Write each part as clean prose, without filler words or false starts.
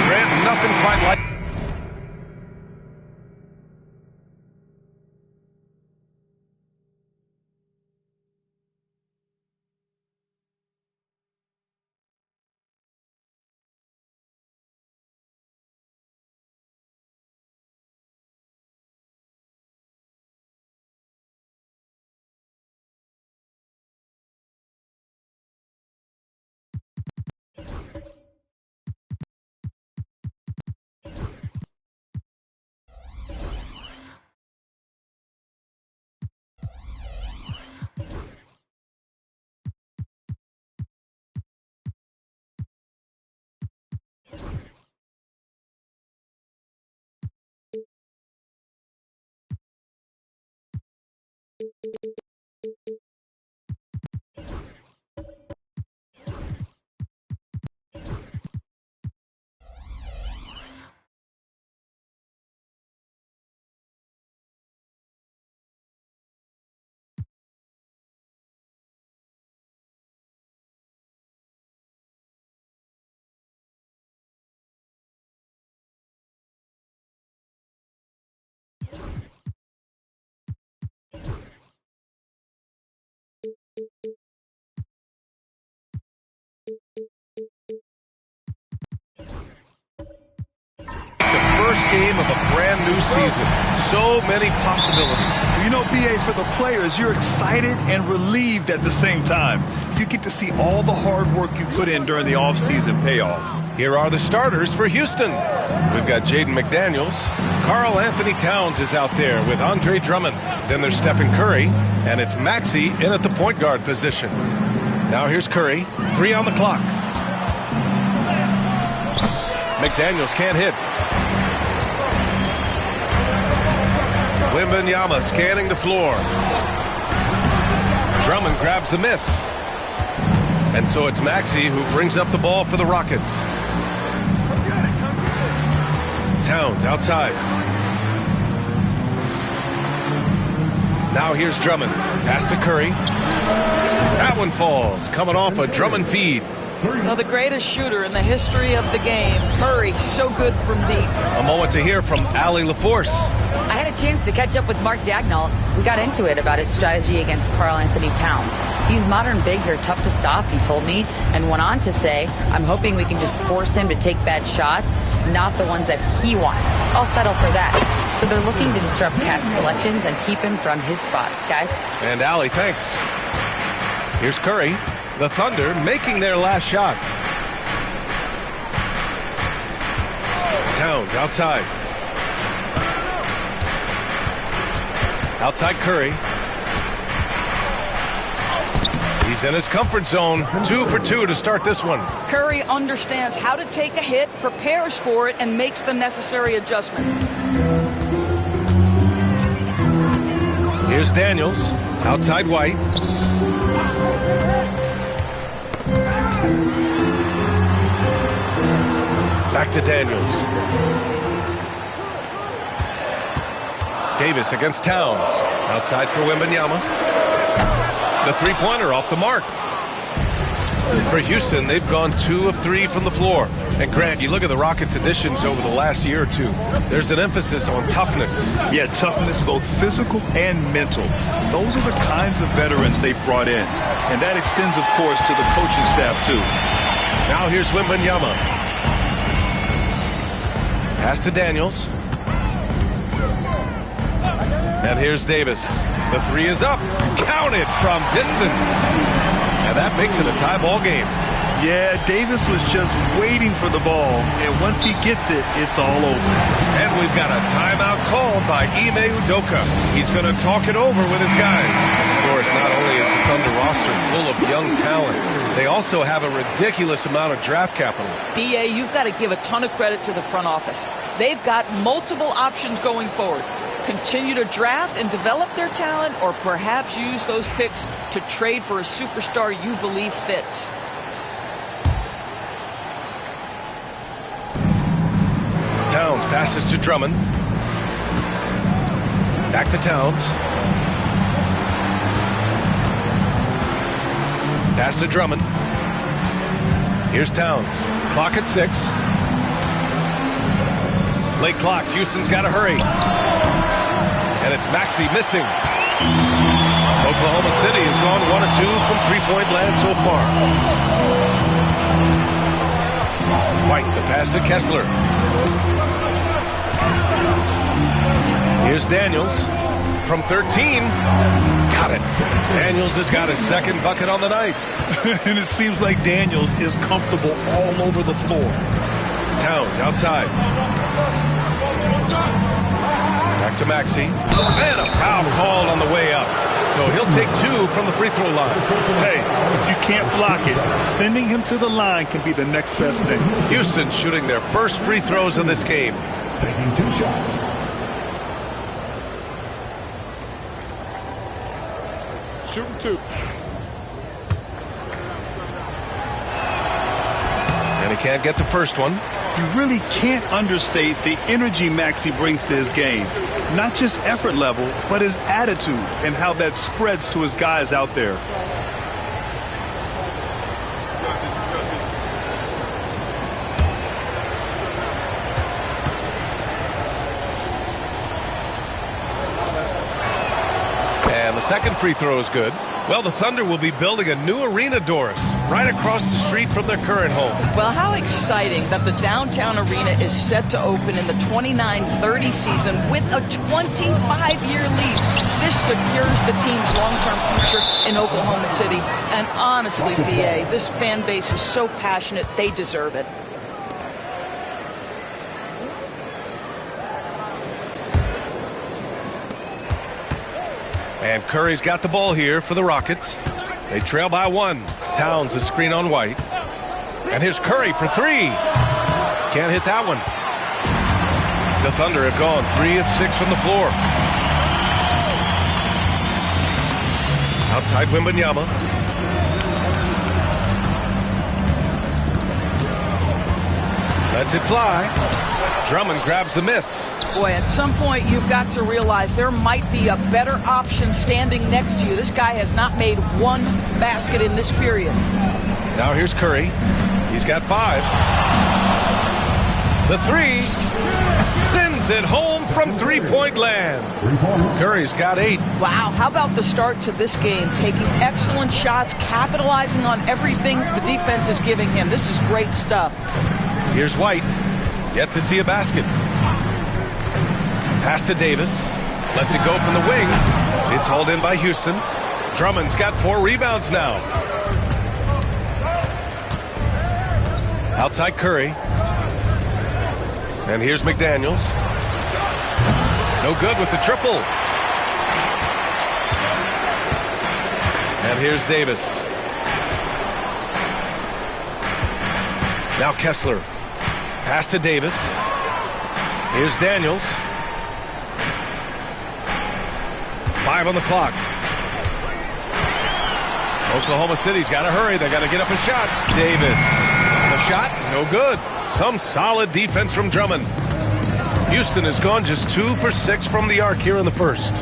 Grant, nothing quite like. First game of a brand new season. So many possibilities. You know, BA, for the players, you're excited and relieved at the same time. You get to see all the hard work you put in during the offseason pay off. Here are the starters for Houston. We've got Jaden McDaniels. Karl Anthony Towns is out there with Andre Drummond. Then there's Stephen Curry, and it's Maxey in at the point guard position. Now here's Curry. 3 on the clock. McDaniels can't hit. Wembanyama scanning the floor. Drummond grabs the miss. And so it's Maxey who brings up the ball for the Rockets. Towns outside. Now here's Drummond. Pass to Curry. That one falls. Coming off a Drummond feed. Well, the greatest shooter in the history of the game. Curry, so good from deep. A moment to hear from Allie LaForce. I had a chance to catch up with Mark Dagnall. We got into it about his strategy against Karl Anthony Towns. These modern bigs are tough to stop, he told me, and went on to say, I'm hoping we can just force him to take bad shots, not the ones that he wants. I'll settle for that. So they're looking to disrupt Cat's selections and keep him from his spots, guys. And Allie, thanks. Here's Curry. The Thunder making their last shot. Towns outside. Outside Curry. He's in his comfort zone. 2 for 2 to start this one. Curry understands how to take a hit, prepares for it, and makes the necessary adjustment. Here's Daniels. Outside White. Back to Daniels. Davis against Towns. Outside for Wembanyama. The three-pointer off the mark. For Houston, they've gone 2 of 3 from the floor. And Grant, you look at the Rockets' additions over the last year or two. There's an emphasis on toughness. Yeah, toughness, both physical and mental. Those are the kinds of veterans they've brought in. And that extends, of course, to the coaching staff, too. Now here's Wembanyama. Pass to Daniels. And here's Davis. The 3 is up. Counted from distance. And that makes it a tie ball game. Yeah, Davis was just waiting for the ball, and once he gets it, it's all over. And we've got a timeout called by Ime Udoka. He's going to talk it over with his guys. Of course, not only is the Thunder roster full of young talent, they also have a ridiculous amount of draft capital. BA, you've got to give a ton of credit to the front office. They've got multiple options going forward. Continue to draft and develop their talent, or perhaps use those picks to trade for a superstar you believe fits. Towns passes to Drummond. Back to Towns. Pass to Drummond. Here's Towns. Clock at 6. Late clock. Houston's got to hurry. And it's Maxey missing. Oklahoma City has gone 1 of 2 from three-point land so far. White, the pass to Kessler. Here's Daniels from 13. Got it. Daniels has got his second bucket on the night. And it seems like Daniels is comfortable all over the floor. Towns outside. Back to Maxey. And a foul called on the way up. So he'll take 2 from the free throw line. Hey, if you can't block it, sending him to the line can be the next best thing. Houston shooting their first free throws in this game. Taking 2 shots. Shooting 2. And he can't get the first one. You really can't understate the energy Maxey brings to his game. Not just effort level, but his attitude and how that spreads to his guys out there. And the second free throw is good. Well, the Thunder will be building a new arena, Doris, right across the street from their current home. Well, how exciting that the downtown arena is set to open in the 29-30 season with a 25-year lease. This secures the team's long-term future in Oklahoma City. And honestly, BA, this fan base is so passionate, they deserve it. And Curry's got the ball here for the Rockets. They trail by 1. Towns a screen on White. And here's Curry for 3. Can't hit that one. The Thunder have gone 3 of 6 from the floor. Outside Wembanyama. Lets it fly. Drummond grabs the miss. Boy, at some point you've got to realize there might be a better option standing next to you. This guy has not made one basket in this period. Now here's Curry. He's got 5. The 3. Sends it home from three-point land. Curry's got 8. Wow, how about the start to this game? Taking excellent shots, capitalizing on everything the defense is giving him. This is great stuff. Here's White. Yet to see a basket. Pass to Davis. Lets it go from the wing. It's hauled in by Houston. Drummond's got 4 rebounds now. Outside Curry. And here's McDaniels. No good with the triple. And here's Davis. Now Kessler. Pass to Davis. Here's Daniels. 5 on the clock. Oklahoma City's got to hurry. They got to get up a shot. Davis. The shot, no good. Some solid defense from Drummond. Houston has gone just 2 for 6 from the arc here in the first.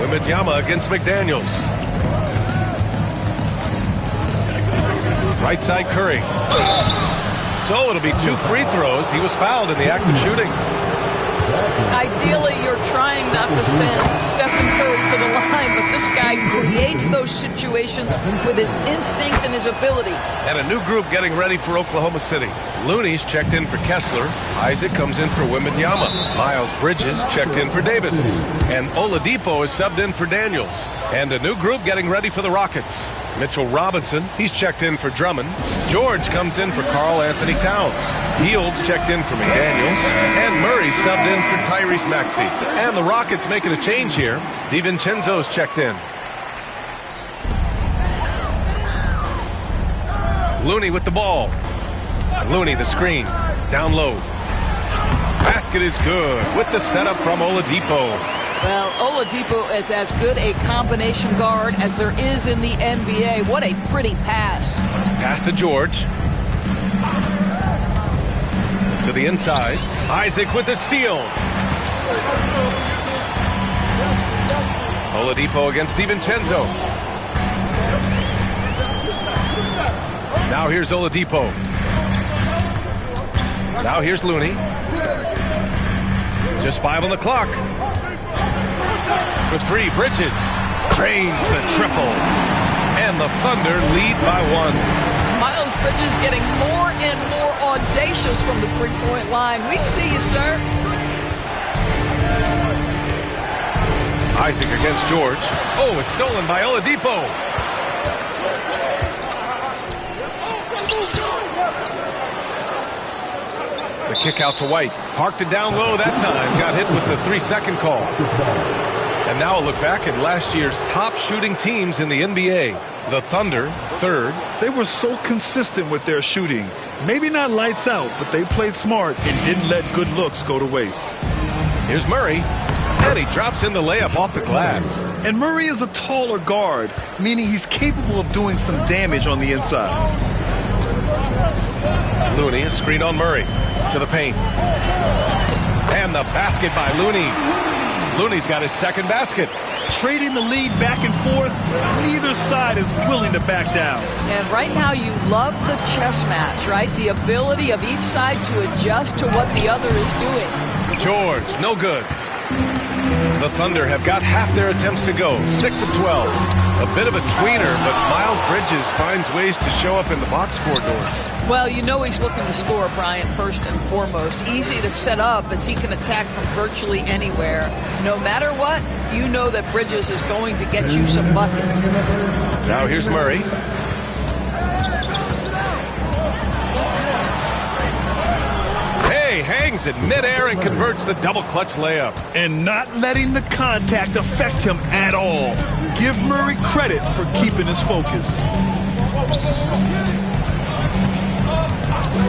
Wembanyama against McDaniels. Right side Curry. So it'll be 2 free throws. He was fouled in the act of shooting. Ideally, you're trying not to send Stephen Curry to the line, but this guy creates those situations with his instinct and his ability. And a new group getting ready for Oklahoma City. Looney's checked in for Kessler. Isaac comes in for Wembanyama. Miles Bridges checked in for Davis. And Oladipo is subbed in for Daniels. And a new group getting ready for the Rockets. Mitchell Robinson, he's checked in for Drummond. George comes in for Karl Anthony Towns. Fields checked in for McDaniels. And Murray subbed in for Tyrese Maxey. And the Rockets making a change here. DiVincenzo's checked in. Looney with the ball. Looney the screen. Down low. Basket is good with the setup from Oladipo. Well, Oladipo is as good a combination guard as there is in the NBA. What a pretty pass. Pass to George. To the inside. Isaac with the steal. Oladipo against DiVincenzo. Now here's Oladipo. Now here's Looney. Just 5 on the clock. For 3, Bridges drains the triple. And the Thunder lead by 1. Miles Bridges getting more and more audacious from the three-point line. We see you, sir. Isaac against George. Oh, it's stolen by Oladipo. The kick out to White. Parked it down low that time. Got hit with the 3-second call. And now a look back at last year's top shooting teams in the NBA. The Thunder, 3rd. They were so consistent with their shooting. Maybe not lights out, but they played smart and didn't let good looks go to waste. Here's Murray. And he drops in the layup off the glass. And Murray is a taller guard, meaning he's capable of doing some damage on the inside. Looney, a screen on Murray. To the paint. And the basket by Looney. Looney's got his second basket. Trading the lead back and forth, neither side is willing to back down. And right now you love the chess match, right? The ability of each side to adjust to what the other is doing. George, no good. The Thunder have got half their attempts to go, 6 of 12. A bit of a tweener, but Miles Bridges finds ways to show up in the box score doors. Well, you know he's looking to score, Bryant, first and foremost. Easy to set up as he can attack from virtually anywhere. No matter what, you know that Bridges is going to get you some buckets. Now here's Murray. Hey, hangs in midair and converts the double clutch layup. And not letting the contact affect him at all. Give Murray credit for keeping his focus.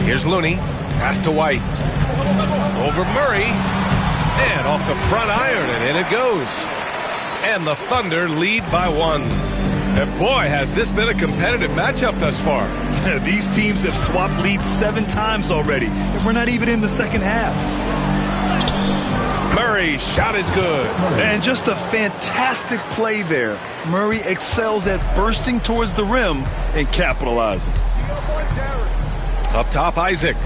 Here's Looney. Pass to White. Over Murray. And off the front iron, and in it goes. And the Thunder lead by 1. And boy, has this been a competitive matchup thus far. These teams have swapped leads 7 times already, and we're not even in the second half. Murray's shot is good. And just a fantastic play there. Murray excels at bursting towards the rim and capitalizing. Up top, Isaac.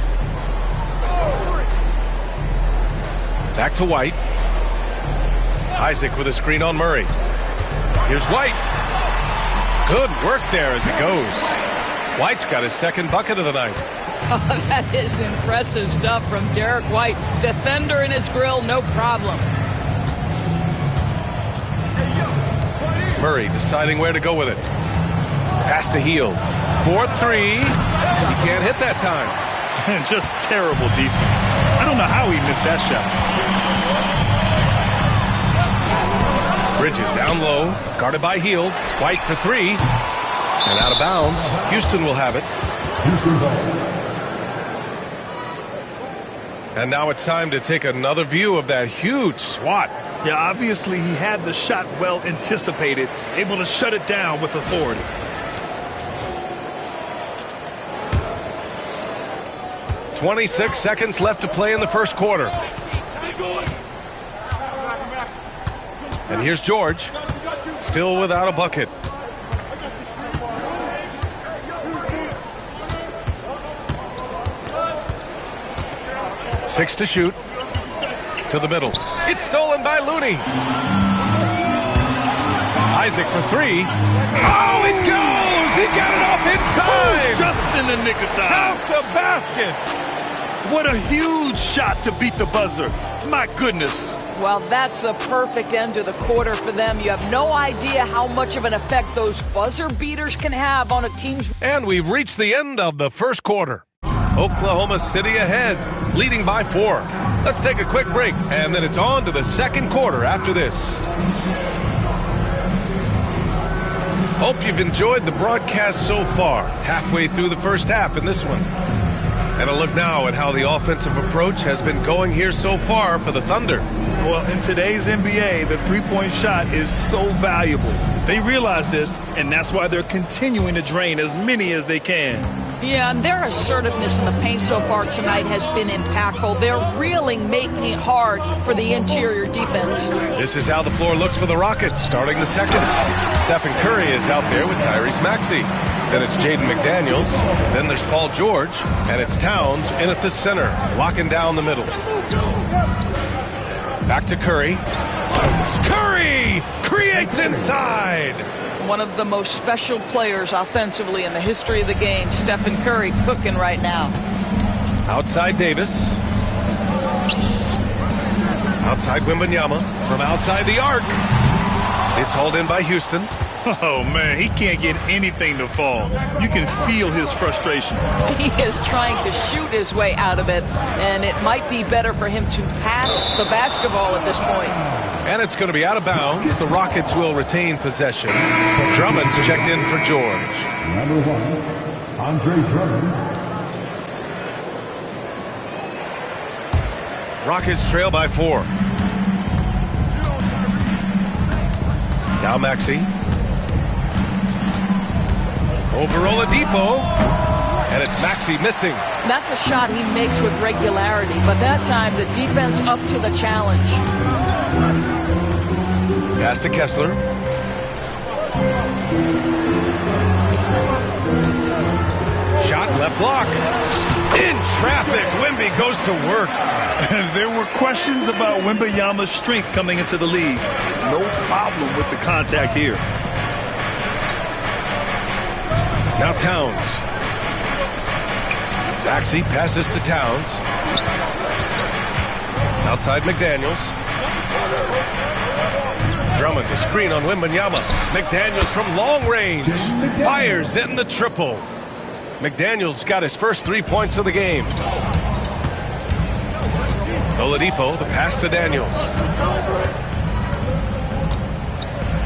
Back to White. Isaac with a screen on Murray. Here's White. Good work there as it goes. White's got his second bucket of the night. Oh, that is impressive stuff from Derek White. Defender in his grill, no problem. Murray deciding where to go with it. Pass to Hield. 4-3. He can't hit that time. Just terrible defense. I don't know how he missed that shot. Bridges down low. Guarded by Hield. White for 3. And out of bounds. Houston will have it. And now it's time to take another view of that huge swat. Yeah, obviously he had the shot well anticipated, able to shut it down with authority. .26 seconds left to play in the first quarter. And here's George, still without a bucket. Six to shoot. To To the middle. It's stolen by Looney. Isaac for three. Oh, it goes! He got it off in time! Just in the nick of time. Count the basket! What a huge shot to beat the buzzer. My goodness. Well, that's a perfect end to the quarter for them. You have no idea how much of an effect those buzzer beaters can have on a team's... And we've reached the end of the first quarter. Oklahoma City ahead, leading by 4. Let's take a quick break, and then it's on to the second quarter after this. Hope you've enjoyed the broadcast so far, halfway through the first half in this one. And a look now at how the offensive approach has been going here so far for the Thunder. Well, in today's NBA, the three-point shot is so valuable. They realize this, and that's why they're continuing to drain as many as they can. Yeah, and their assertiveness in the paint so far tonight has been impactful. They're really making it hard for the interior defense. This is how the floor looks for the Rockets, starting the second. Stephen Curry is out there with Tyrese Maxey. Then it's Jaden McDaniels. Then there's Paul George. And it's Towns in at the center, locking down the middle. Back to Curry. Curry creates inside. One of the most special players offensively in the history of the game, Stephen Curry, cooking right now. Outside Davis. Outside Wembanyama. From outside the arc. It's hauled in by Houston. Oh, man, he can't get anything to fall. You can feel his frustration. He is trying to shoot his way out of it, and it might be better for him to pass the basketball at this point. And it's going to be out of bounds. The Rockets will retain possession. Drummond's checked in for George. Number 1, Andre Drummond. Rockets trail by 4. Now Maxey. Over Oladipo. And it's Maxey missing. That's a shot he makes with regularity, but that time the defense up to the challenge. Pass to Kessler. Shot left block. In traffic, Wemby goes to work. There were questions about Wembanyama's strength coming into the league. No problem with the contact here. Now Towns. Maxey passes to Towns. Outside McDaniels. Drummond, the screen on Wembanyama. McDaniels from long range. Fires in the triple. McDaniels got his first 3 points of the game. Oladipo, the pass to Daniels.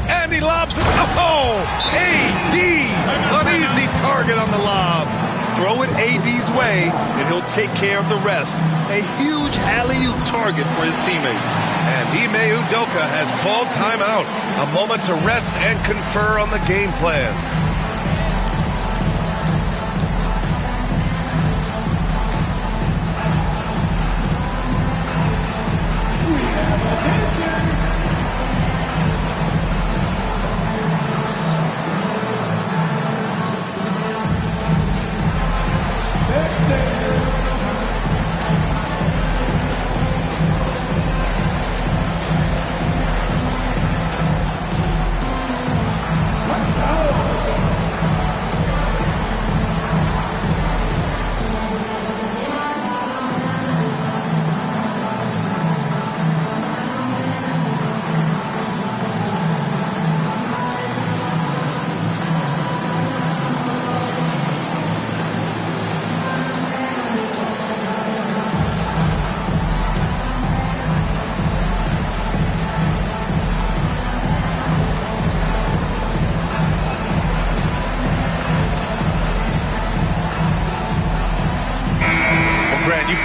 And he lobs it. Oh! AD! An easy target on the lob. Throw it AD's way, and he'll take care of the rest. A huge alley-oop target for his teammate. And Ime Udoka has called timeout. A moment to rest and confer on the game plan.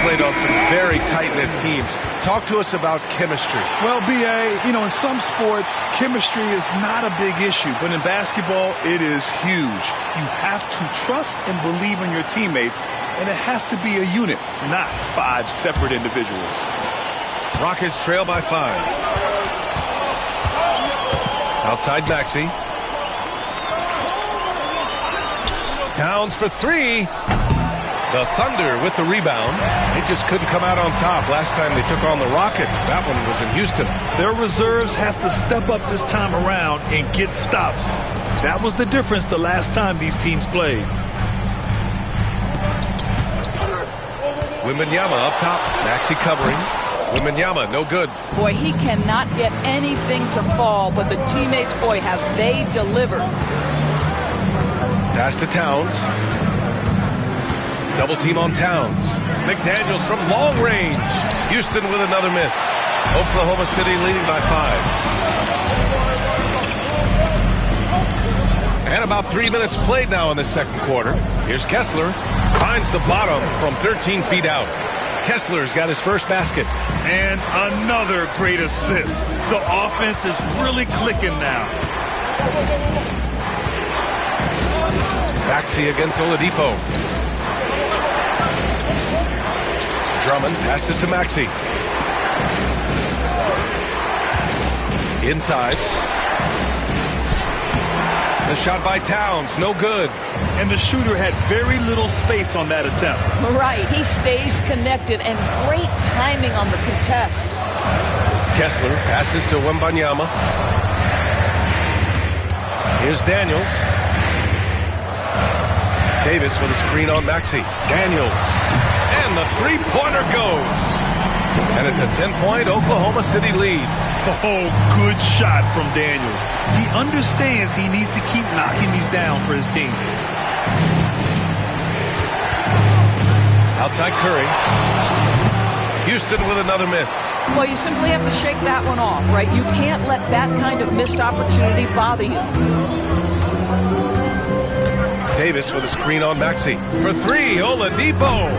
Played on some very tight-knit teams. Talk to us about chemistry. Well, B.A., in some sports, chemistry is not a big issue, but in basketball, it is huge. You have to trust and believe in your teammates, and it has to be a unit, not 5 separate individuals. Rockets trail by 5. Outside Maxey. Towns for 3. The Thunder with the rebound. They just couldn't come out on top last time they took on the Rockets. That one was in Houston. Their reserves have to step up this time around and get stops. That was the difference the last time these teams played. Wembanyama up top. Maxey covering. Wembanyama, no good. Boy, he cannot get anything to fall, but the teammates, boy, have they delivered. Pass to Towns. Double team on Towns. McDaniels from long range. Houston with another miss. Oklahoma City leading by 5. And about 3 minutes played now in the second quarter. Here's Kessler. Finds the bottom from 13 feet out. Kessler's got his first basket. And another great assist. The offense is really clicking now. Maxey against Oladipo. Drummond passes to Maxey. Inside. The shot by Towns, no good. And the shooter had very little space on that attempt. Right, he stays connected and great timing on the contest. Kessler passes to Wembanyama. Here's Daniels. Davis with a screen on Maxey. Daniels. And the three-pointer goes. And it's a 10-point Oklahoma City lead. Oh, good shot from Daniels. He understands he needs to keep knocking these down for his team. Outside Curry. Houston with another miss. Well, you simply have to shake that one off, right? You can't let that kind of missed opportunity bother you. Davis with a screen on Maxey. For 3, Oladipo.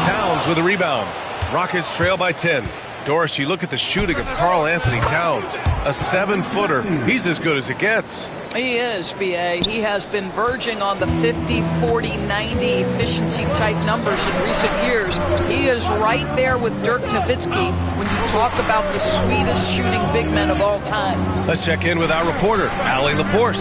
Towns with a rebound. Rockets trail by 10. Doris, you look at the shooting of Karl Anthony Towns. A 7-footer. He's as good as it gets. He is, B.A. He has been verging on the 50, 40, 90 efficiency type numbers in recent years. He is right there with Dirk Nowitzki when you talk about the sweetest shooting big men of all time. Let's check in with our reporter, Allie LaForce.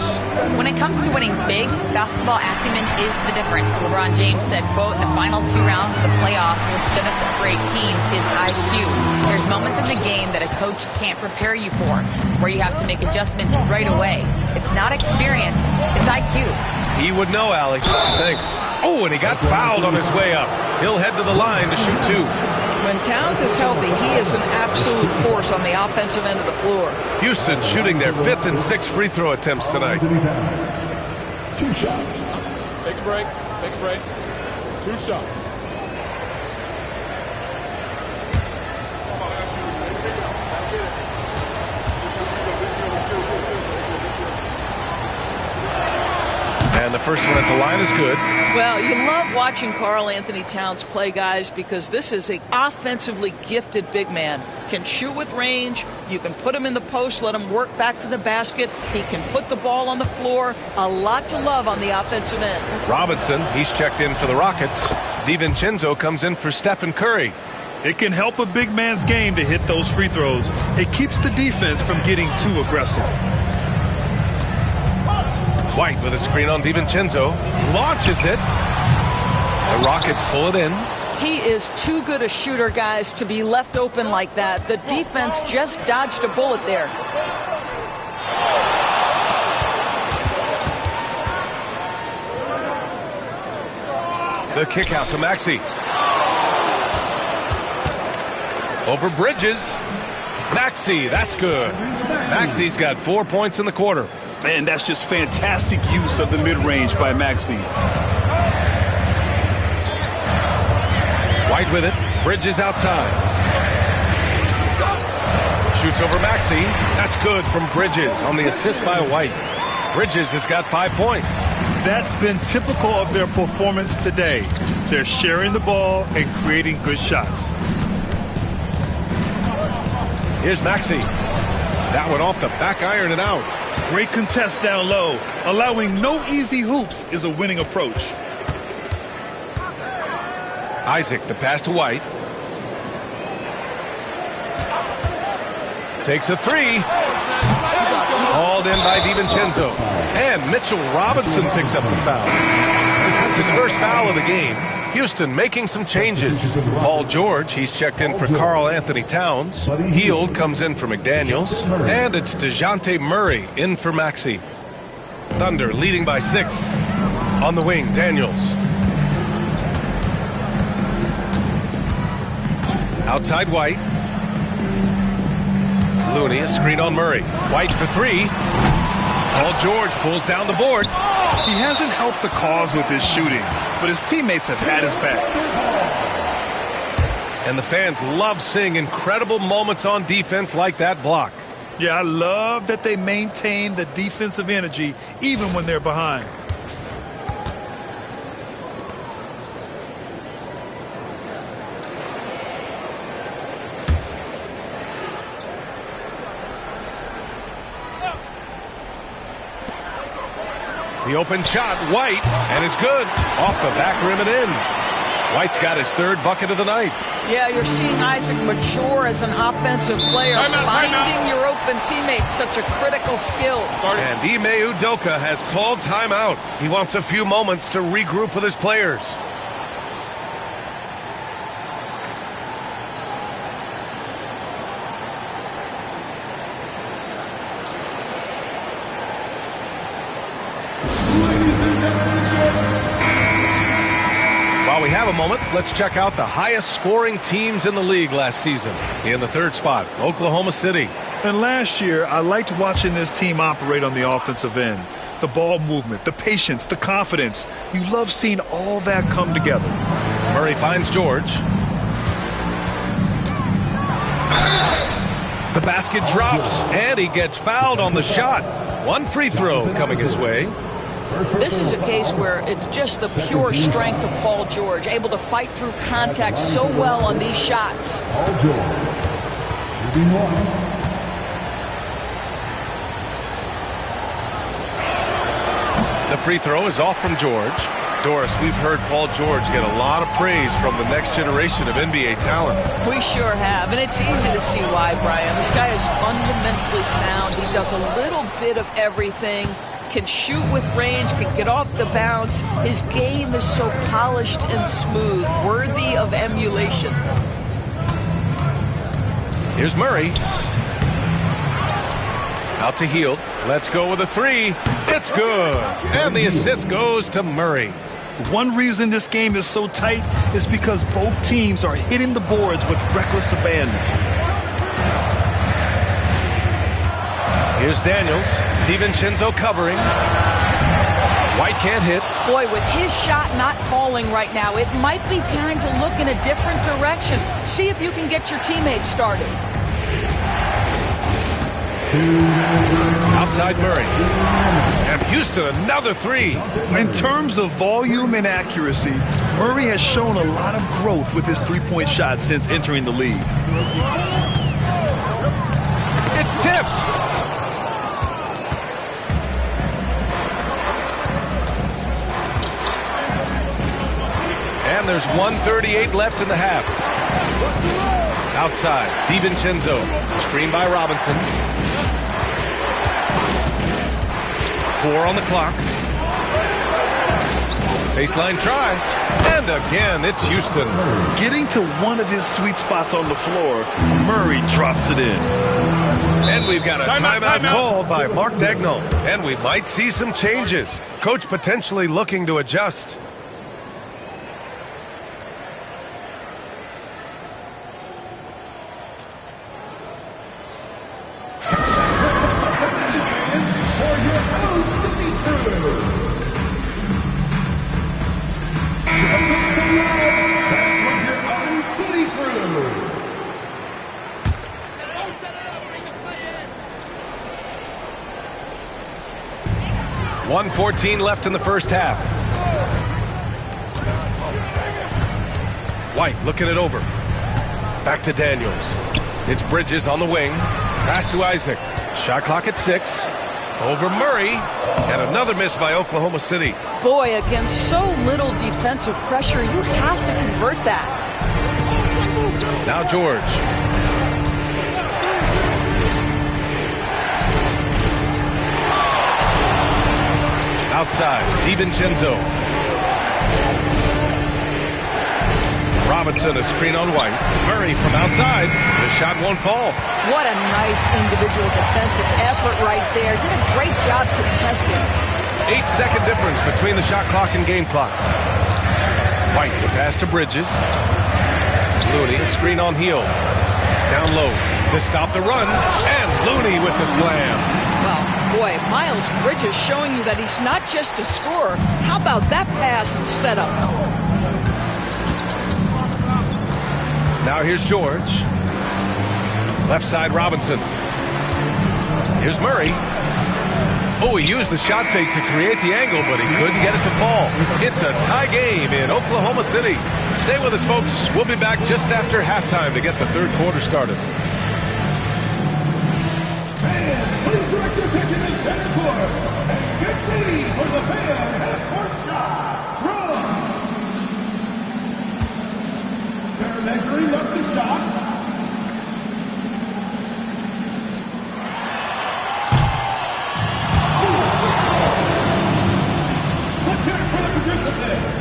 When it comes to winning big, basketball acumen is the difference. LeBron James said, quote, in the final 2 rounds of the playoffs, what's going to separate teams is IQ. There's moments in the game that a coach can't prepare you for, where you have to make adjustments right away. It's not experience, it's IQ. He would know, Allie. Thanks. Oh, and he got fouled on his way up. He'll head to the line to shoot 2. When Towns is healthy, he is an absolute force on the offensive end of the floor. Houston shooting their 5th and 6th free throw attempts tonight. 2 shots. Take a break. Take a break. 2 shots. And the first one at the line is good. Well, you love watching Karl Anthony Towns play, guys, because this is an offensively gifted big man. Can shoot with range. You can put him in the post, let him work back to the basket. He can put the ball on the floor. A lot to love on the offensive end. Robinson, he's checked in for the Rockets. DiVincenzo comes in for Stephen Curry. It can help a big man's game to hit those free throws. It keeps the defense from getting too aggressive. White with a screen on DiVincenzo. Launches it. The Rockets pull it in. He is too good a shooter, guys, to be left open like that. The defense just dodged a bullet there. The kick out to Maxey. Over Bridges. Maxey, that's good. Maxey's got 4 points in the quarter. Man, that's just fantastic use of the mid-range by Maxey. White with it. Bridges outside. Shoots over Maxey. That's good from Bridges on the assist by White. Bridges has got 5 points. That's been typical of their performance today. They're sharing the ball and creating good shots. Here's Maxey. That one off the back iron and out. Great contest down low. Allowing no easy hoops is a winning approach. Isaac, the pass to White. Takes a 3. Hauled in by DiVincenzo. And Mitchell Robinson picks up the foul. That's his first foul of the game. Houston making some changes. Paul George, he's checked in for Karl Anthony Towns. Hield comes in for McDaniels. And it's DeJounte Murray in for Maxey. Thunder leading by 6. On the wing, Daniels. Outside White. Looney, a screen on Murray. White for 3. Paul George pulls down the board. He hasn't helped the cause with his shooting, but his teammates have had his back. And the fans love seeing incredible moments on defense like that block. Yeah, I love that they maintain the defensive energy even when they're behind. The open shot, White, and is good. Off the back rim and in. White's got his 3rd bucket of the night. Yeah, you're seeing Isaac mature as an offensive player. Finding your open teammate, such a critical skill. And Ime Udoka has called timeout. He wants a few moments to regroup with his players. While we have a moment, let's check out the highest scoring teams in the league last season. In the 3rd spot, Oklahoma City. And last year, I liked watching this team operate on the offensive end. The ball movement, the patience, the confidence. You love seeing all that come together. Murray finds George. The basket drops, and he gets fouled on the shot. 1 free throw coming his way. This is a case where it's just the pure strength of Paul George, able to fight through contact so well on these shots. Paul George. Shooting 1. The free throw is off from George. Doris, we've heard Paul George get a lot of praise from the next generation of NBA talent. We sure have, and it's easy to see why, Brian. This guy is fundamentally sound. He does a little bit of everything. Can shoot with range, can get off the bounce. His game is so polished and smooth, worthy of emulation. Here's Murray. Out to Hield. Let's go with a 3. It's good. And the assist goes to Murray. One reason this game is so tight is because both teams are hitting the boards with reckless abandon. Here's Daniels. DiVincenzo covering. White can't hit. Boy, with his shot not falling right now, it might be time to look in a different direction. See if you can get your teammates started. Outside Murray. And Houston, another 3. In terms of volume and accuracy, Murray has shown a lot of growth with his three-point shot since entering the league. It's tipped. And there's 1:38 left in the half. Outside, DiVincenzo. Screen by Robinson. 4 on the clock. Baseline try. And again, it's Houston. Getting to one of his sweet spots on the floor, Murray drops it in. And we've got a timeout called by Mark Daigneault. And we might see some changes. Coach potentially looking to adjust. .14 left in the first half. White looking it over. Back to Daniels. It's Bridges on the wing. Pass to Isaac. Shot clock at 6. Over Murray. And another miss by Oklahoma City. Boy, against so little defensive pressure, you have to convert that. Now George. Outside, DiVincenzo. Robinson, a screen on White. Murray from outside. The shot won't fall. What a nice individual defensive effort right there. Did a great job contesting. 8-second difference between the shot clock and game clock. White, the pass to Bridges. Looney, a screen on Heel. Down low to stop the run. And Looney with the slam. Well, boy, Miles Bridges showing you that he's not just a scorer. How about that pass and setup? Now here's George. Left side Robinson. Here's Murray. Oh, he used the shot fake to create the angle, but he couldn't get it to fall. It's a tie game in Oklahoma City. Stay with us, folks. We'll be back just after halftime to get the third quarter started. Fans, please direct your attention to center court and get ready for the fan half-court shot. Draw. They're measuring up the shot. Let's hear it for the participants.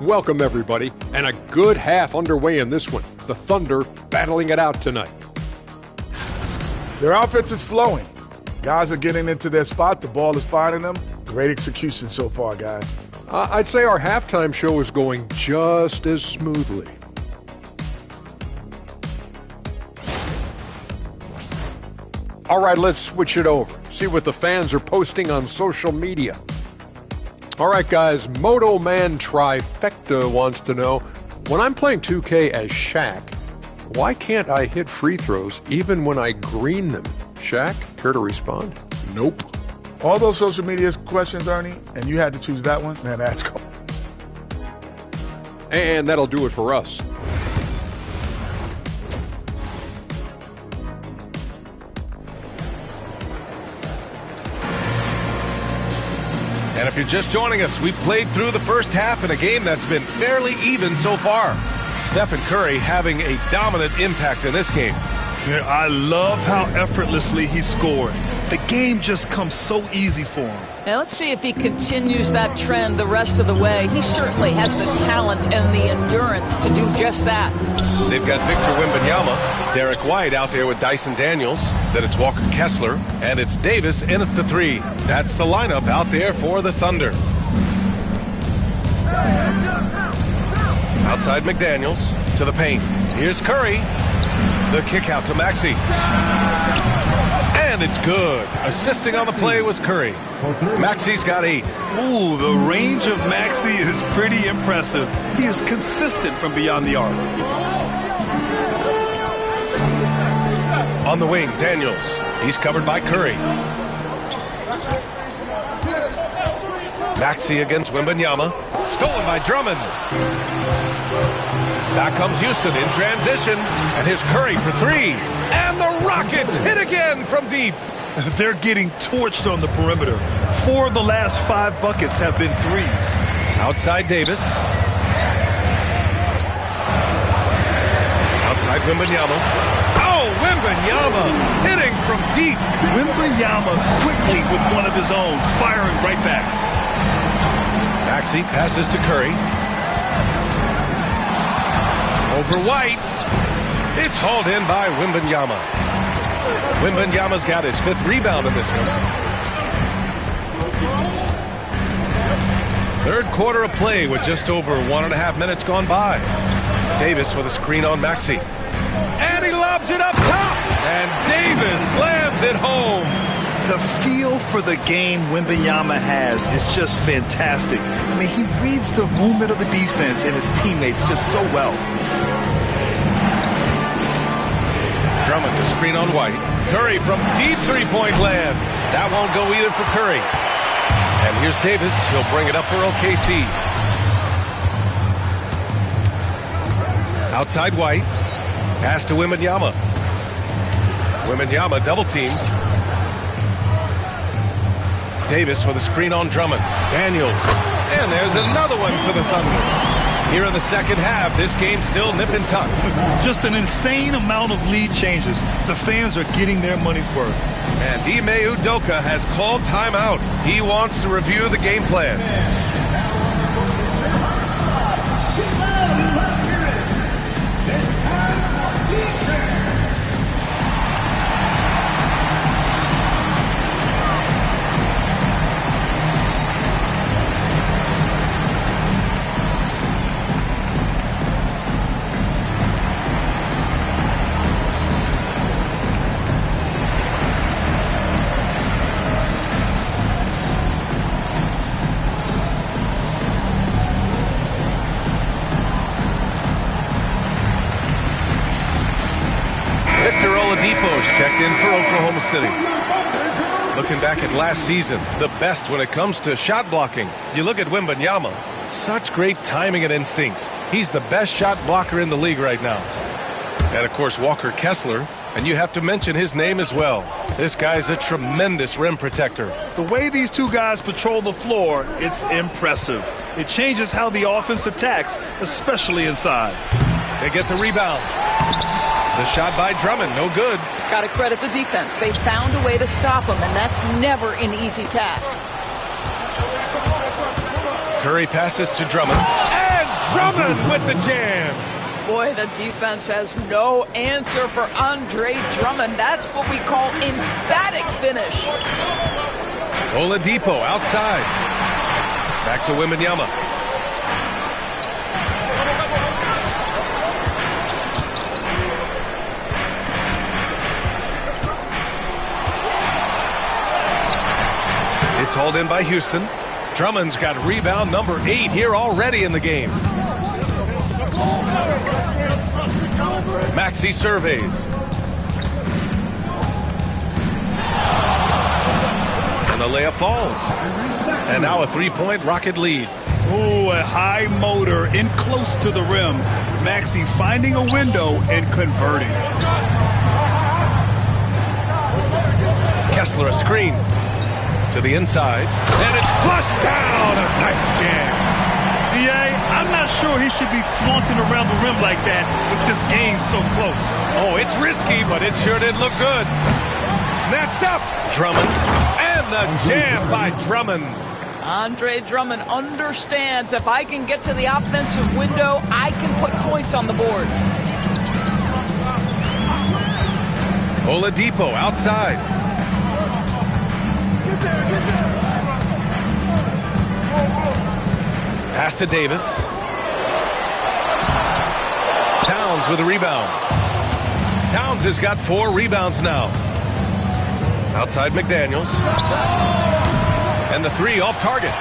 Welcome, everybody, and a good half underway in this one. The Thunder battling it out tonight. Their offense is flowing. Guys are getting into their spot. The ball is finding them. Great execution so far, guys. I'd say our halftime show is going just as smoothly. All right, let's switch it over. See what the fans are posting on social media. All right, guys, Moto Man Trifecta wants to know, when I'm playing 2K as Shaq, why can't I hit free throws even when I green them? Shaq, care to respond? Nope. All those social media questions, Ernie, and you had to choose that one? Man, that's cool. And that'll do it for us. And if you're just joining us, we've played through the first half in a game that's been fairly even so far. Stephen Curry having a dominant impact in this game. Yeah, I love how effortlessly he scored. The game just comes so easy for him. Now let's see if he continues that trend the rest of the way. He certainly has the talent and the endurance to do just that. They've got Victor Wembanyama, Derek White out there with Dyson Daniels. Then it's Walker Kessler, and it's Davis in at the three. That's the lineup out there for the Thunder. Outside McDaniels to the paint. Here's Curry. The kick out to Maxey. And it's good. Assisting on the play was Curry. Maxey's got 8. Ooh, the range of Maxey is pretty impressive. He is consistent from beyond the arc. On the wing, Daniels. He's covered by Curry. Maxey against Wembanyama. Stolen by Drummond. Back comes Houston in transition. And here's Curry for 3. And the Rockets hit again from deep. They're getting torched on the perimeter. 4 of the last 5 buckets have been threes. Outside Davis. Outside Wembanyama. Oh, Wembanyama hitting from deep. Wembanyama quickly with one of his own, firing right back. Maxey passes to Curry. Over White. It's hauled in by Wembanyama. Wembanyama's got his 5th rebound in this one. Third quarter of play with just over 1.5 minutes gone by. Davis with a screen on Maxey. And he lobs it up top. And Davis slams it home. The feel for the game Wembanyama has is just fantastic. I mean, he reads the movement of the defense and his teammates just so well. Drummond, the screen on White. Curry from deep three-point land. That won't go either for Curry. And here's Davis. He'll bring it up for OKC. Outside White. Pass to Wembanyama. Wembanyama double team. Davis with a screen on Drummond. Daniels. And there's another one for the Thunder. Here in the second half, this game's still nip and tuck. Just an insane amount of lead changes. The fans are getting their money's worth. And Ime Udoka has called timeout. He wants to review the game plan. Checked in for Oklahoma City. Looking back at last season, the best when it comes to shot blocking. You look at Wembanyama, such great timing and instincts. He's the best shot blocker in the league right now. And of course, Walker Kessler, and you have to mention his name as well. This guy's a tremendous rim protector. The way these two guys patrol the floor, it's impressive. It changes how the offense attacks, especially inside. They get the rebound. The shot by Drummond, no good. Got to credit the defense. They found a way to stop him, and that's never an easy task. Curry passes to Drummond. And Drummond with the jam. Boy, the defense has no answer for Andre Drummond. That's what we call emphatic finish. Oladipo outside. Back to Wembanyama. It's hauled in by Houston. Drummond's got rebound number 8 here already in the game. Maxey surveys. And the layup falls. And now a three-point Rocket lead. Ooh, a high motor in close to the rim. Maxey finding a window and converting. Kessler a screen. To the inside, and it's flushed down. A nice jam. I'm not sure he should be flaunting around the rim like that with this game so close. Oh, it's risky, but it sure did look good. Snatched up. Drummond, and the jam by Drummond. Andre Drummond understands if I can get to the offensive window, I can put points on the board. Oladipo outside. Pass to Davis. Towns with a rebound. Towns has got 4 rebounds now. Outside McDaniels. And the 3 off target.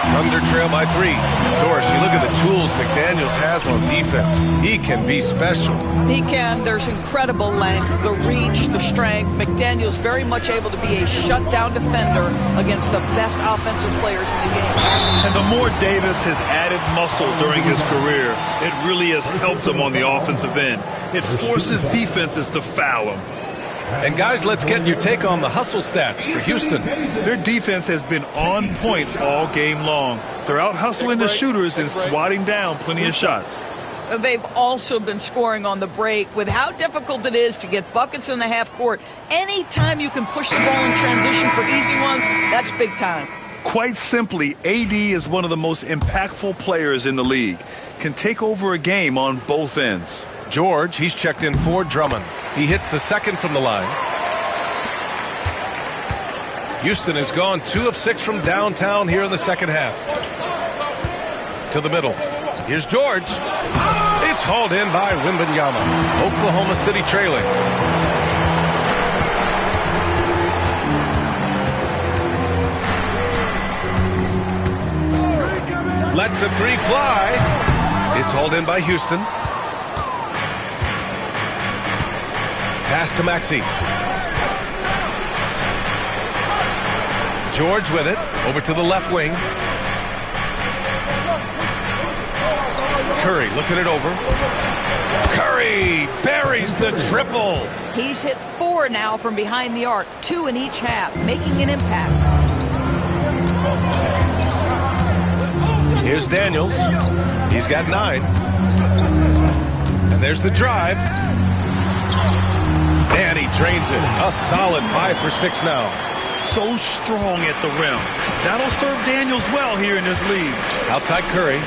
Thunder trail by 3. Doris, you look at the tools McDaniels has on defense. He can be special. He can. There's incredible length, the reach, the strength. McDaniels very much able to be a shutdown defender against the best offensive players in the game. And the more Davis has added muscle during his career, it really has helped him on the offensive end. It forces defenses to foul him. And guys, let's get your take on the hustle stats for Houston. Their defense has been on point all game long. They're out hustling the shooters and swatting down plenty of shots. They've also been scoring on the break. With how difficult it is to get buckets in the half court, anytime you can push the ball in transition for easy ones, that's big time. Quite simply, AD is one of the most impactful players in the league. Can take over a game on both ends. George, he's checked in for Drummond. He hits the second from the line. Houston has gone 2 of 6 from downtown here in the second half. To the middle. Here's George. It's hauled in by Wembanyama. Oklahoma City trailing. Lets the 3 fly. It's hauled in by Houston. Pass to Maxey. George with it. Over to the left wing. Curry looking it over. Curry buries the triple. He's hit 4 now from behind the arc, 2 in each half, making an impact. Here's Daniels. He's got 9. And there's the drive. And he drains it. A solid 5 for 6 now. So strong at the rim. That'll serve Daniels well here in this league. Outside Curry.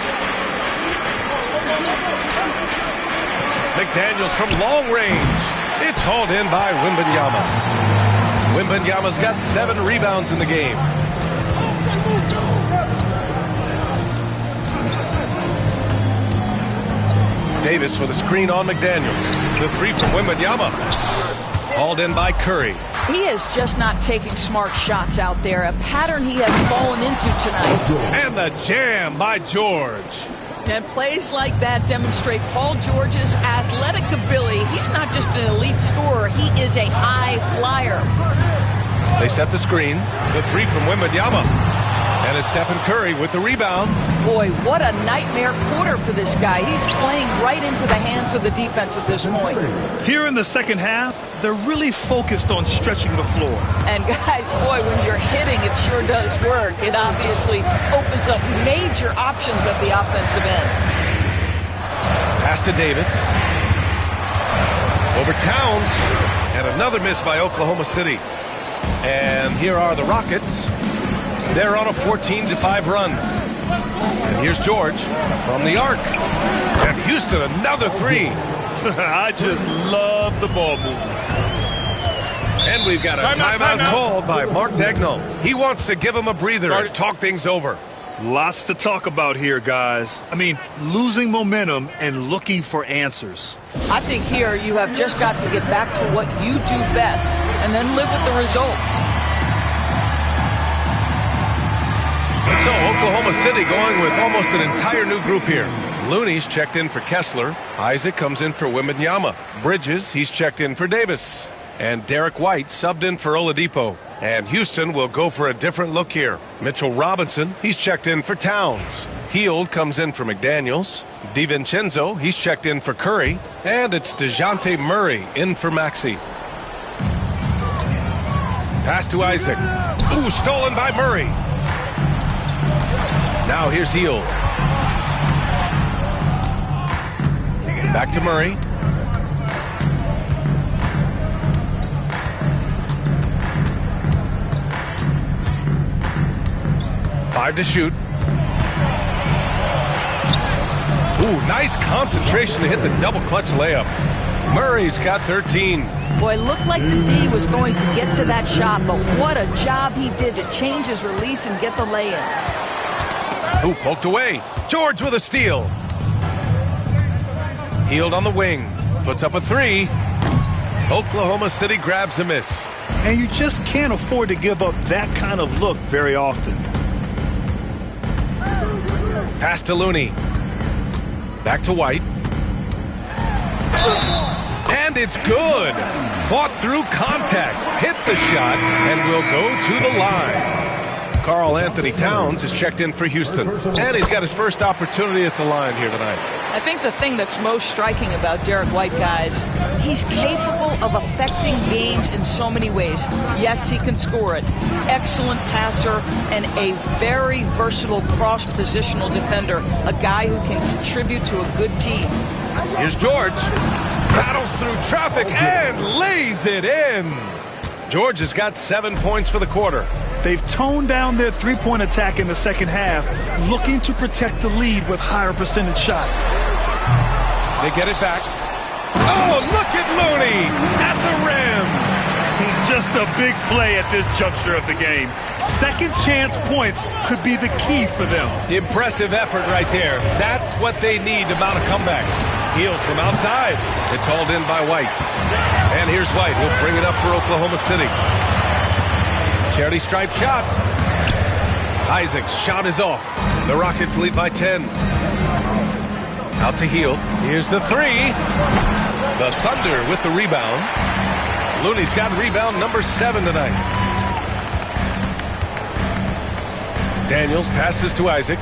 McDaniels from long range. It's hauled in by Wembanyama. Wembanyama's got 7 rebounds in the game. Davis with a screen on McDaniels. The 3 from Wembanyama. Hauled in by Curry. He is just not taking smart shots out there, a pattern he has fallen into tonight. And the jam by George. And plays like that demonstrate Paul George's athletic ability. He's not just an elite scorer, he is a high flyer. They set the screen. The 3 from Wembanyama. And it's Stephen Curry with the rebound. Boy, what a nightmare quarter for this guy. He's playing right into the hands of the defense at this point. Here in the second half, they're really focused on stretching the floor. And guys, boy, when you're hitting, it sure does work. It obviously opens up major options at the offensive end. Pass to Davis. Over Towns. And another miss by Oklahoma City. And here are the Rockets. They're on a 14-5 run. And here's George from the arc. And Houston, another 3. I just love the ball movement. And we've got a timeout called by Mark Daigneault. He wants to give him a breather and talk things over. Lots to talk about here, guys. I mean, losing momentum and looking for answers. I think here you have just got to get back to what you do best and then live with the results. So Oklahoma City going with almost an entire new group here. Looney's checked in for Kessler. Isaac comes in for Wembanyama. Bridges, he's checked in for Davis. And Derek White subbed in for Oladipo. And Houston will go for a different look here. Mitchell Robinson, he's checked in for Towns. Hield comes in for McDaniels. DiVincenzo, he's checked in for Curry. And it's DeJounte Murray in for Maxey. Pass to Isaac. Ooh, stolen by Murray. Now here's Hield. Back to Murray. Five to shoot. Ooh, nice concentration to hit the double clutch layup. Murray's got 13. Boy, looked like the D was going to get to that shot, but what a job he did to change his release and get the lay-in. Ooh, poked away. George with a steal. Hield on the wing. Puts up a 3. Oklahoma City grabs a miss. And you just can't afford to give up that kind of look very often. Pass to Looney. Back to White. And it's good. Fought through contact. Hit the shot and will go to the line. Karl Anthony Towns is checked in for Houston. And he's got his first opportunity at the line here tonight. I think the thing that's most striking about Derek White, guys, he's capable of affecting games in so many ways. Yes, he can score it. Excellent passer and a very versatile cross-positional defender. A guy who can contribute to a good team. Here's George. Battles through traffic and lays it in. George has got 7 points for the quarter. They've toned down their three-point attack in the second half, looking to protect the lead with higher percentage shots. They get it back. Oh, look at Looney at the rim. Just a big play at this juncture of the game. Second chance points could be the key for them. Impressive effort right there. That's what they need to mount a comeback. Hield from outside. It's hauled in by White. And here's White. He'll bring it up for Oklahoma City. Charity stripe shot. Isaac's shot is off. The Rockets lead by 10. Out to Hield. Here's the 3. The Thunder with the rebound. Looney's got rebound number 7 tonight. Daniels passes to Isaac.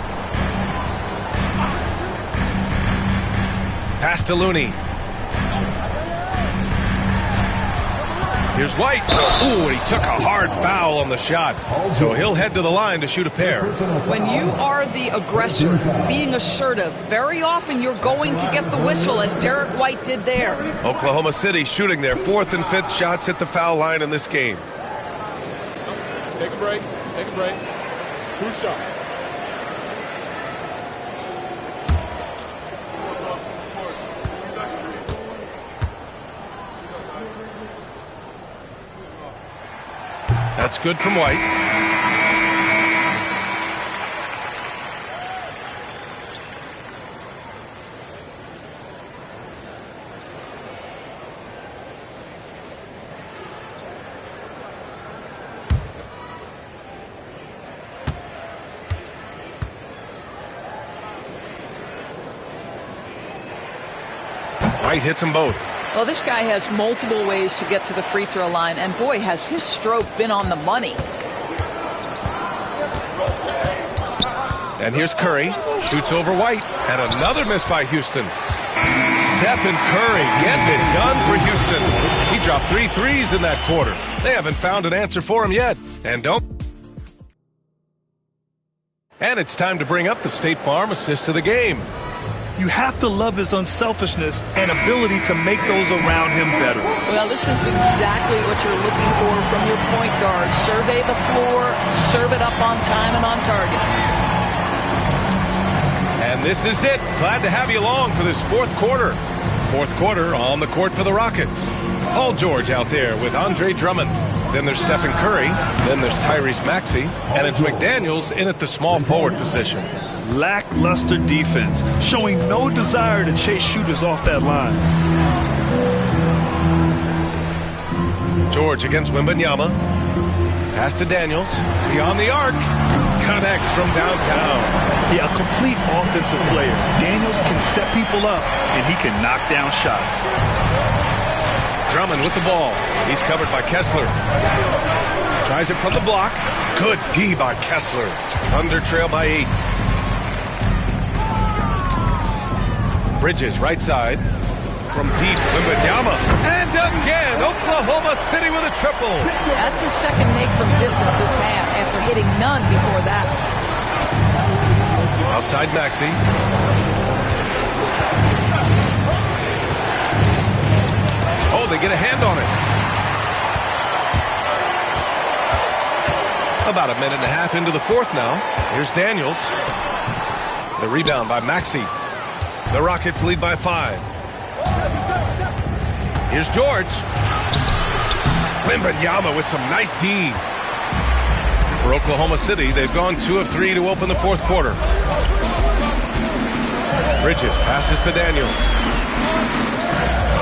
Pass to Looney. Here's White. Ooh, he took a hard foul on the shot. So he'll head to the line to shoot a pair. When you are the aggressor, being assertive, very often you're going to get the whistle, as Derek White did there. Oklahoma City shooting their 4th and 5th shots at the foul line in this game. Take a break. Take a break. 2 shots. That's good from White. White hits them both. Well, this guy has multiple ways to get to the free throw line, and boy, has his stroke been on the money. And here's Curry, shoots over White, and another miss by Houston. Stephen Curry getting it done for Houston. He dropped 3 threes in that quarter. They haven't found an answer for him yet. And it's time to bring up the State Farm assist of the game. You have to love his unselfishness and ability to make those around him better. Well, this is exactly what you're looking for from your point guard. Survey the floor, serve it up on time and on target. And this is it. Glad to have you along for this 4th quarter. 4th quarter on the court for the Rockets. Paul George out there with Andre Drummond. Then there's Stephen Curry. Then there's Tyrese Maxey. And it's McDaniels in at the small forward position. Lackluster defense, showing no desire to chase shooters off that line. George against Wembanyama. Pass to Daniels. Beyond the arc. Connects from downtown. Yeah, a complete offensive player. Daniels can set people up, and he can knock down shots. Drummond with the ball. He's covered by Kessler. Tries it from the block. Good D by Kessler. Thunder trail by 8. Bridges, right side. From deep, Wembanyama. And again, Oklahoma City with a triple. That's his second make from distance this half after hitting none before that. Outside Maxey. Oh, they get a hand on it. About a minute and a half into the 4th now. Here's Daniels. The rebound by Maxey. The Rockets lead by 5. Here's George. Wembanyama with some nice D. For Oklahoma City, they've gone 2 of 3 to open the 4th quarter. Bridges passes to Daniels.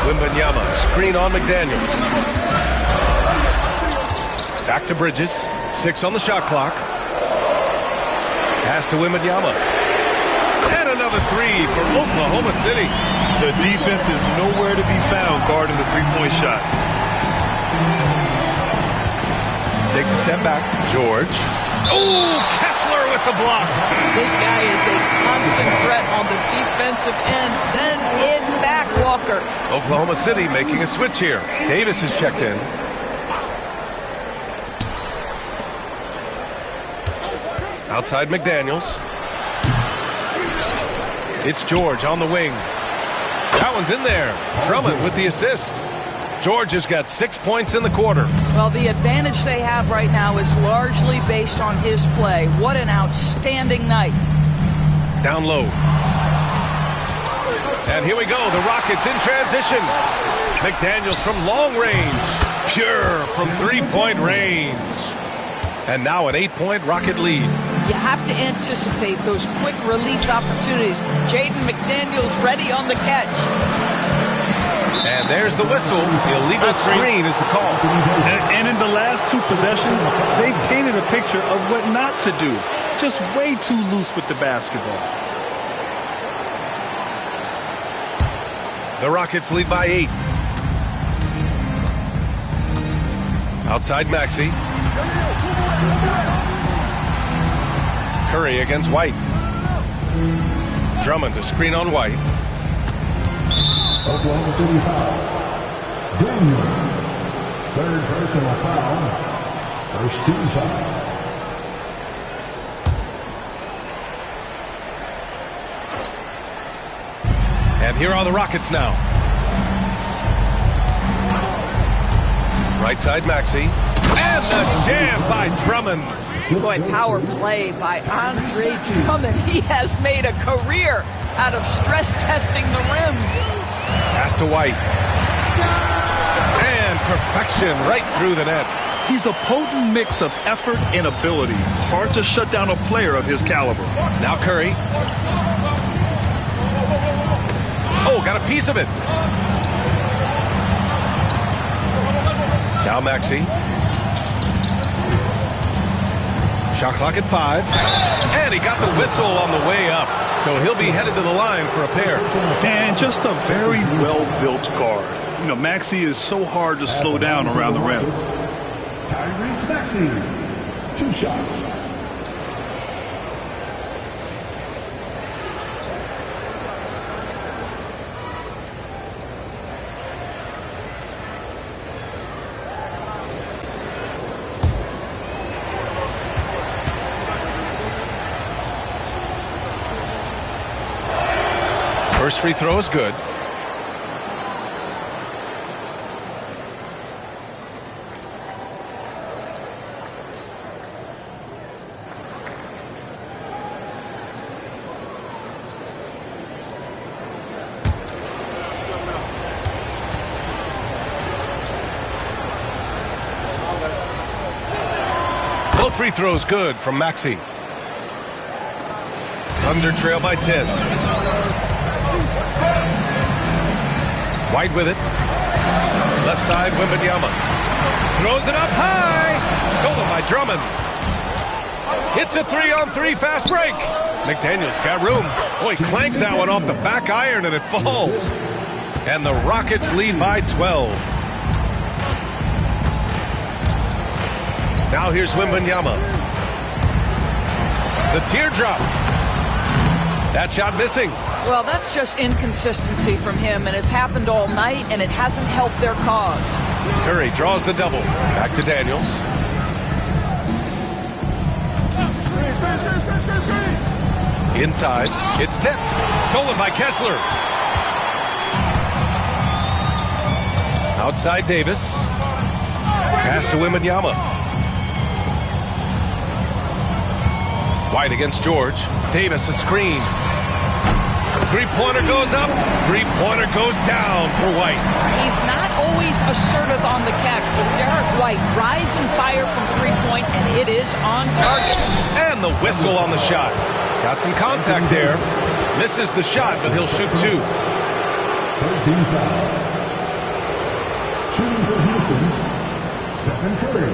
Wembanyama, screen on McDaniels. Back to Bridges. 6 on the shot clock. Pass to Wembanyama. And another 3 for Oklahoma City. The defense is nowhere to be found guarding the three-point shot. Takes a step back. George. Oh, Kessler with the block. This guy is a constant threat on the defensive end. Send it back, Walker. Oklahoma City making a switch here. Davis is checked in. Outside McDaniels. It's George on the wing. That one's in there. Drummond with the assist. George has got 6 points in the quarter. Well, the advantage they have right now is largely based on his play. What an outstanding night. Down low. And here we go. The Rockets in transition. McDaniels from long range. Pure from 3-point range. And now an 8-point Rocket lead. You have to anticipate those quick release opportunities. Jaden McDaniels ready on the catch. And there's the whistle. The illegal screen is the call. And in the last 2 possessions, they've painted a picture of what not to do. Just way too loose with the basketball. The Rockets lead by 8. Outside Maxey. Curry against White. Drummond to screen on White. Oklahoma City foul. Daniel. Third personal foul. First team foul. And here are the Rockets now. Right side, Maxey. And the jam by Drummond. Boy, power play by Andre Drummond. He has made a career out of stress testing the rims. Pass to White. And perfection right through the net. He's a potent mix of effort and ability. Hard to shut down a player of his caliber. Now Curry. Oh, got a piece of it. Now Maxey. Shot clock at 5. And he got the whistle on the way up. So he'll be headed to the line for a pair. And just a very well-built guard. You know, Maxey is so hard to slow down around the rim. Tyrese Maxey, 2 shots. First free throw is good. Both free throws good from Maxey. Thunder trail by 10. White with it. Left side, Wembanyama. Throws it up high. Stolen by Drummond. Hits a 3-on-3 fast break. McDaniel's got room. Oh, he clanks that one off the back iron and it falls. And the Rockets lead by 12. Now here's Wembanyama. The teardrop. That shot missing. Well, that's just inconsistency from him, and it's happened all night, and it hasn't helped their cause. Curry draws the double. Back to Daniels. Inside. It's tipped. Stolen by Kessler. Outside Davis. Pass to Wembanyama. White against George. Davis a screen. Three-pointer goes up. Three-pointer goes down for White. He's not always assertive on the catch, but Derek White rise and fire from three-point, and it is on target. And the whistle on the shot. Got some contact there. Misses the shot, but he'll shoot 2. 13 foul. Shooting for Houston, Stephen Curry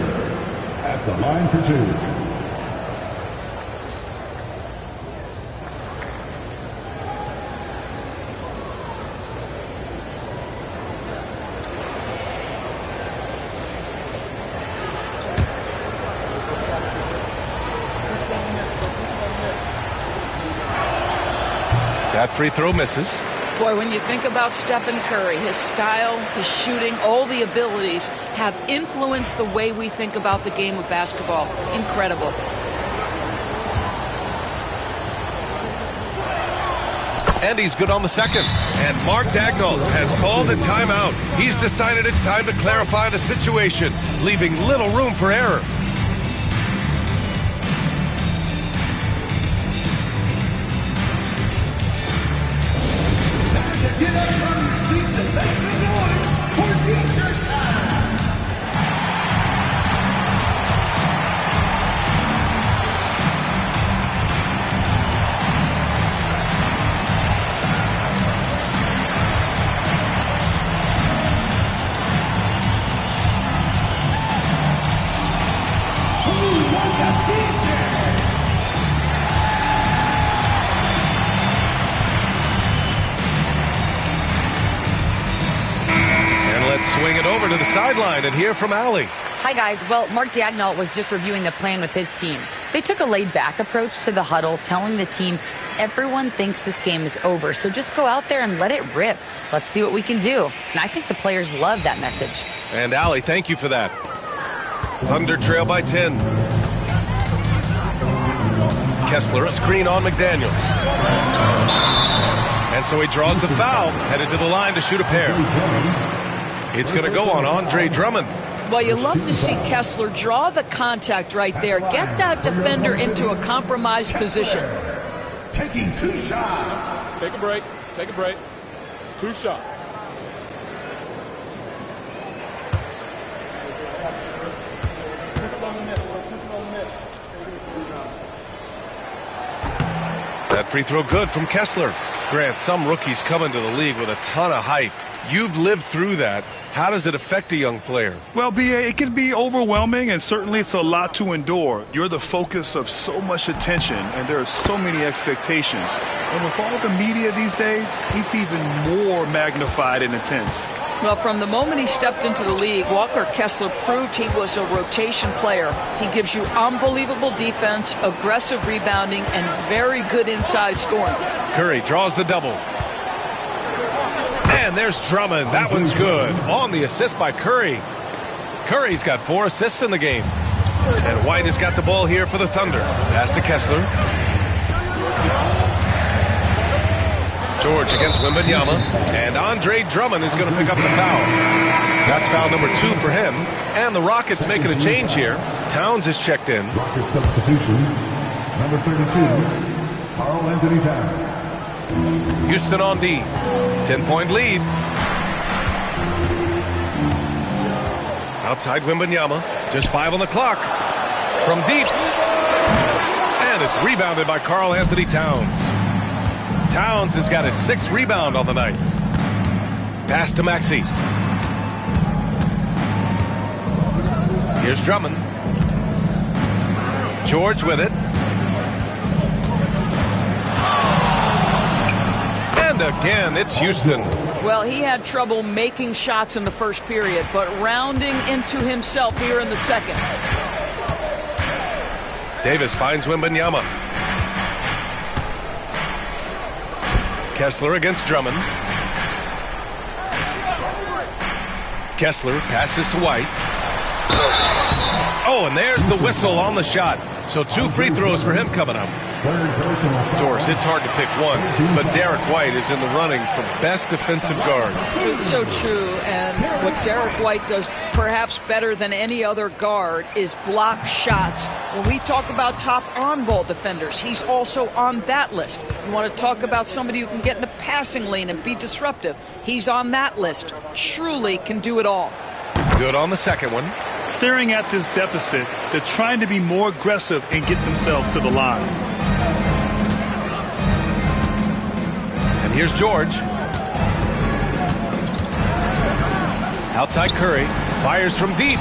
at the line for 2. That free throw misses. Boy, when you think about Stephen Curry, his style, his shooting, all the abilities have influenced the way we think about the game of basketball. Incredible. And he's good on the second. And Mark Daigneault has called a timeout. He's decided it's time to clarify the situation, leaving little room for error. Get everybody's seats and make some noise for T-shirt time! Who wants a T-shirt? Let's swing it over to the sideline and hear from Allie. Hi, guys. Well, Mark Daigneault was just reviewing the plan with his team. They took a laid-back approach to the huddle, telling the team, everyone thinks this game is over, so just go out there and let it rip. Let's see what we can do. And I think the players love that message. And Allie, thank you for that. Thunder trail by 10. Kessler, a screen on McDaniels. And so he draws the foul, headed to the line to shoot a pair. It's going to go on Andre Drummond. Well, you love to see Kessler draw the contact right there. Get that defender into a compromised position. Taking 2 shots. Take a break. Take a break. 2 shots. That free throw good from Kessler. Grant, some rookies come into the league with a ton of hype. You've lived through that. How does it affect a young player? Well, B.A., it can be overwhelming, and certainly it's a lot to endure. You're the focus of so much attention, and there are so many expectations. And with all the media these days, it's even more magnified and intense. Well, from the moment he stepped into the league, Walker Kessler proved he was a rotation player. He gives you unbelievable defense, aggressive rebounding, and very good inside scoring. Curry draws the double. And there's Drummond. That one's good. On the assist by Curry. Curry's got 4 assists in the game. And White has got the ball here for the Thunder. Pass to Kessler. George against Wembanyama. And Andre Drummond is going to pick up the foul. That's foul number 2 for him. And the Rockets making a change here. Towns is checked in. Rockets substitution. Number 32, Karl Anthony Towns. Houston on D. 10-point lead. Outside Wembanyama. Just 5 on the clock. From deep. And it's rebounded by Karl Anthony Towns. Towns has got his 6th rebound on the night. Pass to Maxey. Here's Drummond. George with it. And again, it's Houston. Well, he had trouble making shots in the first period, but rounding into himself here in the second. Davis finds Wembanyama. Kessler against Drummond. Kessler passes to White. Oh, and there's the whistle on the shot. So 2 free throws for him coming up. Doris, it's hard to pick one, but Derek White is in the running for best defensive guard. It's so true, and what Derek White does perhaps better than any other guard is block shots. When we talk about top on-ball defenders, he's also on that list. You want to talk about somebody who can get in the passing lane and be disruptive. He's on that list. Truly can do it all. Good on the second one. Staring at this deficit, they're trying to be more aggressive and get themselves to the line. And here's George. Outside Curry. Fires from deep.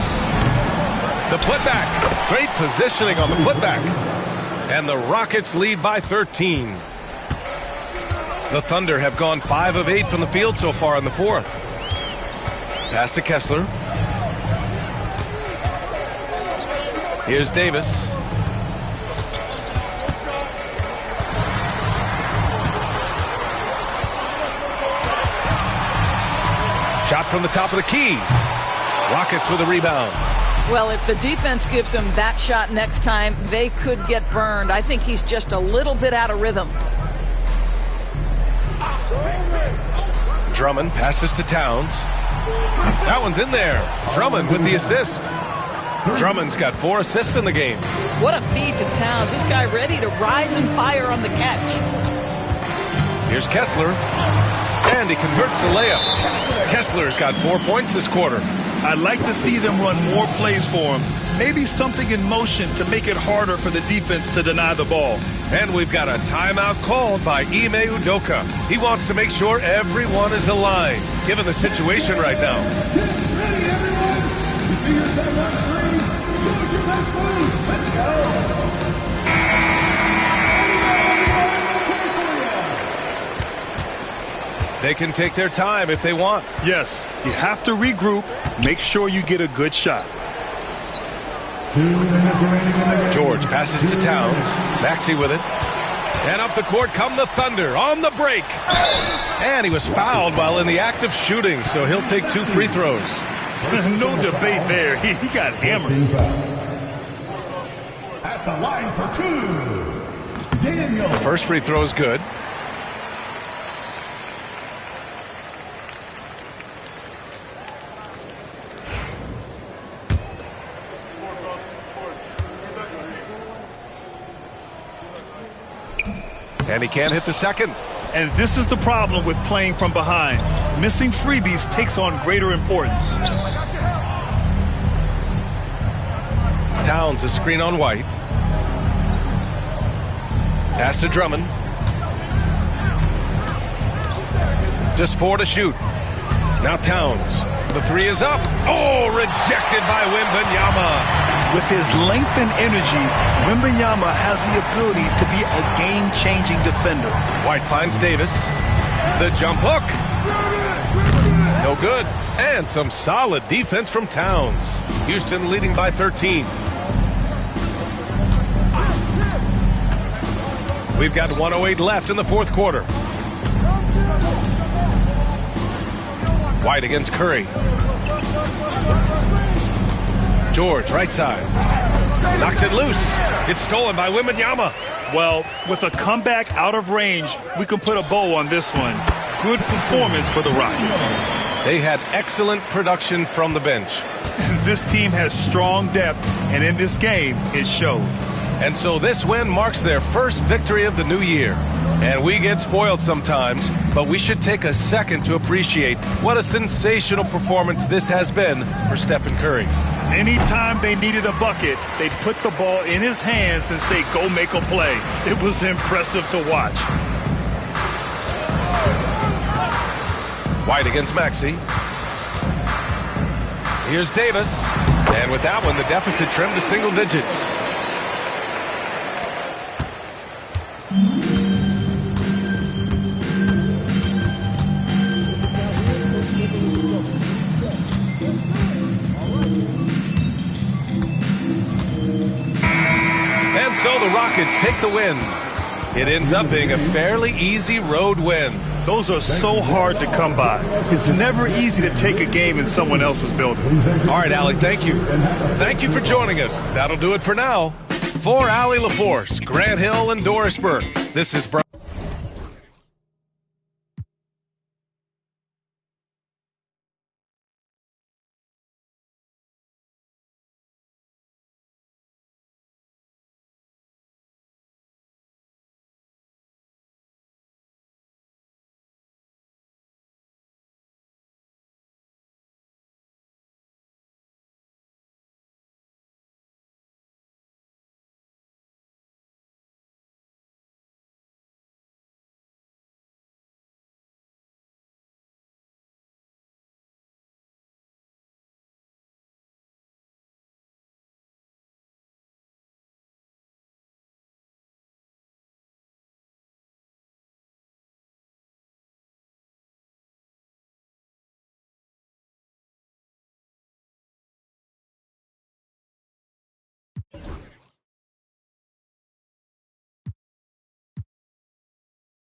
The putback. Great positioning on the putback. And the Rockets lead by 13. The Thunder have gone 5 of 8 from the field so far in the 4th. Pass to Kessler. Here's Davis. Shot from the top of the key. Rockets with a rebound. Well, if the defense gives him that shot next time, they could get burned. I think he's just a little bit out of rhythm. Drummond passes to Towns. That one's in there. Drummond with the assist. Drummond's got 4 assists in the game. What a feed to Towns. This guy ready to rise and fire on the catch. Here's Kessler. And he converts the layup. Kessler's got 4 points this quarter. I'd like to see them run more plays for him. Maybe something in motion to make it harder for the defense to deny the ball. And we've got a timeout called by Ime Udoka. He wants to make sure everyone is aligned, given the situation right now. Get ready, everyone. You see your set on 3. Choose your best move. Let's go. They can take their time if they want. Yes, you have to regroup. Make sure you get a good shot. 2 minutes remaining in the game. George passes to Towns. Maxey with it. And up the court come the Thunder on the break. And he was fouled while in the act of shooting, so he'll take 2 free throws. No debate there. He got hammered. At the line for two, Daniel. The first free throw is good. And he can't hit the second. And this is the problem with playing from behind. Missing freebies takes on greater importance. Towns, a screen on White. Pass to Drummond. Just 4 to shoot. Now Towns. The three is up. Oh, rejected by Wembanyama. With his length and energy, Wembanyama has the ability to be a game-changing defender. White finds Davis. The jump hook. No good. And some solid defense from Towns. Houston leading by 13. We've got 1:08 left in the fourth quarter. White against Curry. George, right side. Knocks it loose. It's stolen by Wembanyama. Well, with a comeback out of range, we can put a bow on this one. Good performance for the Rockets. They had excellent production from the bench. This team has strong depth, and in this game, it showed. And so this win marks their first victory of the new year. And we get spoiled sometimes, but we should take a second to appreciate what a sensational performance this has been for Stephen Curry. Anytime they needed a bucket, they'd put the ball in his hands and say, go make a play. It was impressive to watch. White against Maxey. Here's Davis. And with that one, the deficit trimmed to single digits. And so the Rockets take the win. It ends up being a fairly easy road win. Those are so hard to come by. It's never easy to take a game in someone else's building. All right, Allie, thank you. Thank you for joining us. That'll do it for now. For Allie LaForce, Grant Hill, and Doris Burke, this is Brian.